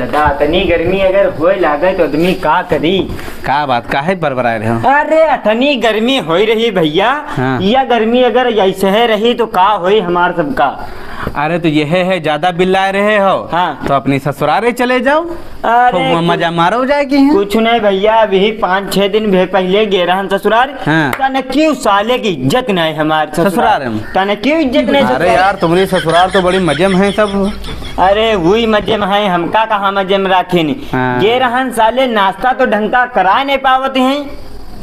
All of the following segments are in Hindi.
दादा इतनी गर्मी अगर होए लागे तो आदमी का करी। का बात काहे बरबराए रहे हो? अरे इतनी गर्मी हो रही भैया। हाँ। यह गर्मी अगर ऐसे रही तो का होई हमार सबका। अरे तो यह है ज्यादा बिल्लाए रहे हो। हाँ। तो अपनी ससुराले चले जाओ, अरे तो मजा मारो जाएगी। कुछ नहीं भैया, अभी 5-6 दिन पहले गए रहन ससुराल। हाँ। तने क्यों साले की इज्जत नहीं हमारे ससुराल में? तने क्यों इज्जत नहीं? अरे यार तुम्हारी ससुराल तो बड़ी मजे में है सब। अरे वही मजे में है, हमका कहाँ मजे में रखे नहीं। हाँ। ये रहन साले नाश्ता तो ढंग का करा नहीं पावत हैं।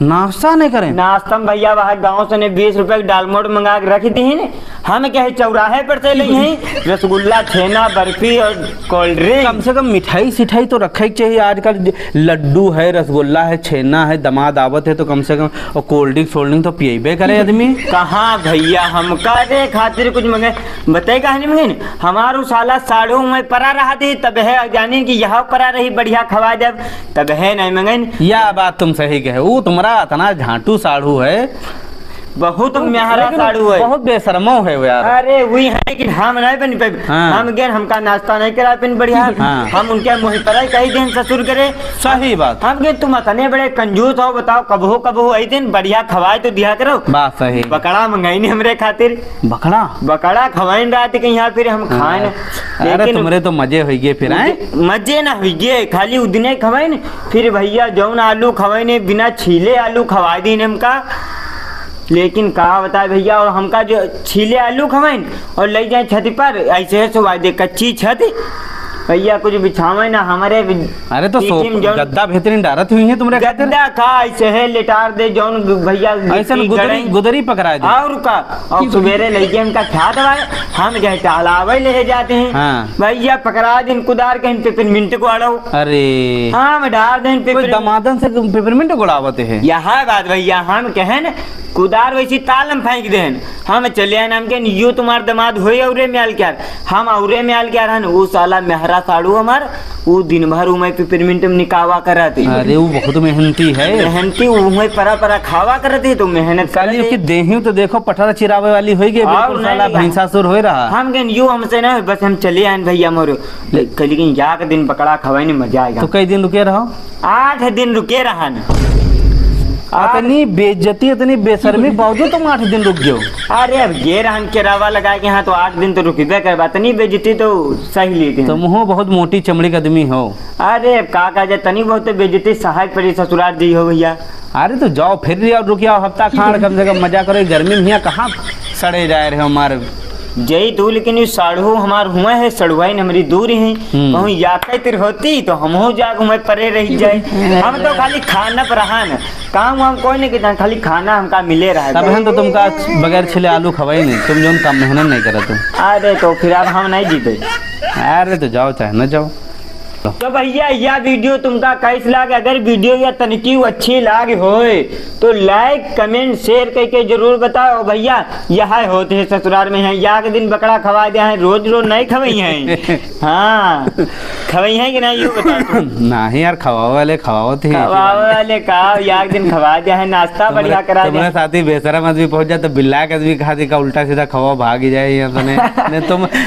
नाश्ता नहीं करें? नाश्ता में भैया वहाँ गाँव से ने 20 रुपए की दालमोट मंगा के रख दी है। हम क्या है चौराहे पर से ली हैं रसगुल्ला, छेना, बर्फी और कोल्ड ड्रिंक। कम से कम मिठाई सिठाई तो रखे चाहिए। आजकल लड्डू है, रसगुल्ला है, छेना है, दमाद आवत है तो कम से कम और कोल्ड ड्रिंक सोल्ड ड्रिंक तो पिएबे करे आदमी। कहाँ भैया हमका रे खातिर कुछ मंगे बताए कहानी मंगे। हमारो साला साढ़ू में परा रहा थी तब है जाने की यहाँ परा रही बढ़िया खवा जब तब है नहीं मंगे। यह बात तुम सही कहे। वो तुम्हारा इतना झांटू साढ़ू है, बहुत म्यारा साड़ू है, बहुत बेशर्मो है वो यार। अरे वही है लेकिन हम नहीं बन पाए। हाँ। हम गए हमका नाश्ता नहीं करा पिन बढ़िया। हाँ। हम उनके मुँह पर कई दिन ससुर करे। सही बात। हम गए तुम इतने बड़े कंजूस हो, बताओ कबो आई दिन बढ़िया खवाए तो दिया करो। बात सही। बकड़ा मंगाई नहीं हमरे खातिर। बकड़ा खवाई रात के यहाँ फिर हम खाए। अरे तुम्हारे तो मजे हो गए फिर आए। मजे ना हुई गए, खाली उदने खवाए न। फिर भैया जौन आलू खवाए ने बिना छीले आलू खवा दी ने हमका। लेकिन कहा बताए भैया, और हमका जो छीले आलू खवाइन और ले जाए छत पर ऐसे है सुबह दे कच्ची छत भैया कुछ बिछावे ना हमारे। अरे तो गद्दा बेहतरीन डारत हुई है तुम्हारे गद्दा का ऐसे है लेटार दे जौन भैया ऐसे गुदरी पकड़ा दे और का और सवेरे ले गए उनका खा दवाए हम जो टहलावे ले जाते हैं। हाँ। भैया पकड़ा दिन कुदार के पेपरमिंट को आड़ो। अरे हाँ मैं डाल दें दमादन से पेपरमिंट गुड़ावते है। यह बात भैया हम कहे न कुदार वैसी तालम फेंक दे हम चले आए नाम के यू तुम्हार दमाद हो औरे में आल क्या हम औरे में आल क्या रहन। वो साला मेहरा साड़ू हमार वो दिन भर उमे पेपरमिंट में निकावा करती। अरे वो बहुत मेहनती है। मेहनती उमे परा खावा करती तो मेहनत काली उसकी देही तो देखो पठारा चिरावे वाली हो गई बिल्कुल साला भैंसासुर हो रहा। हम कहें यू हमसे ना बस हम चले आए भैया मोर लेकिन या के दिन पकड़ा खवाई नहीं मजा आएगा। तो कई दिन रुके रहो? 8 दिन रुके रहा न। इतनी बेइज्जती इतनी बेशर्मी बावजूद तुम 8 दिन रुक गए। अरे अब ये रहन केरावा लगा के यहाँ तो 8 दिन तो रुकबे कर बात नहीं बेइज्जती तो सही लेते हैं। तुम हो बहुत मोटी चमड़ी का आदमी हो। अरे अब का जा तनी बहुत बेइज्जती सहायक परी ससुराल दी हो भैया। अरे तो जाओ फिर रही रुकिया हफ्ता खान कम से कम मजा करो। गर्मी में यहाँ कहाँ सड़े जा रहे हो हमारे जई तू लेकिन साढ़ू हमार हुआ है सड़ुआई हमारी दूर है कहूँ याके तिर होती तो हम हो जाग मैं परे रह जाए। हम तो खाली खाना पर रहा न काम हम कोई नहीं कितना खाली खाना हमका मिले रहा। तब तो तुमका बगैर छिले आलू खवाई नहीं तुम जो काम मेहनत नहीं करा तुम। अरे तो फिर अब हम नहीं जीते। अरे तो जाओ चाहे न जाओ। तो भैया यह वीडियो तुमका कैसे लागे? अगर वीडियो या तनकी अच्छी लागे होए तो लाइक कमेंट शेयर करके जरूर बताओ। भैया यह होते हैं ससुराल में है या के दिन बकरा खवा दिया है रोज नहीं खवाई है। हाँ खवाई है कि नहीं यू बता। नहीं यार खवाओ वाले खवाओ वाले का या के दिन खवा दिया है नाश्ता बढ़िया करा दिया। तुम्हारे साथी बेशरम आदमी पहुंच जाए तो बिल्ला के आदमी खा का उल्टा सीधा खवा भाग जाए यहाँ से।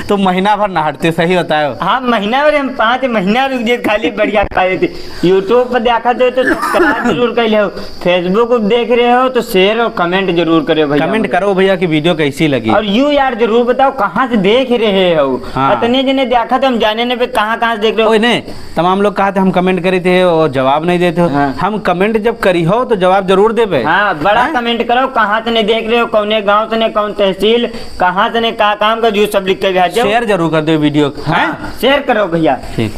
तुम महीना भर ना हटते सही बताओ। हाँ महीना भर हम 5 महीना रुक जाए खाली बढ़िया खाए थे। यूट्यूब पर देखा तो सब्सक्राइब जरूर कर लो। फेसबुक देख रहे हो तो शेयर और कमेंट जरूर करो भैया। कमेंट करो भैया कि वीडियो कैसी लगी और यू यार जरूर बताओ कहाँ से देख रहे हो। हाँ। इतने जने देखा तो हम जाने ने पे कहाँ से देख रहे हो। नहीं तमाम लोग कहा थे हम कमेंट करे थे और जवाब नहीं देते हो। हाँ। हम कमेंट जब करी हो तो जवाब जरूर देवे। हाँ बड़ा कमेंट करो कहाँ से देख रहे हो कौने गाँव से कौन तहसील कहाँ से का काम का जो सब लिख के शेयर जरूर कर दो वीडियो। शेयर करो भैया। ठीक।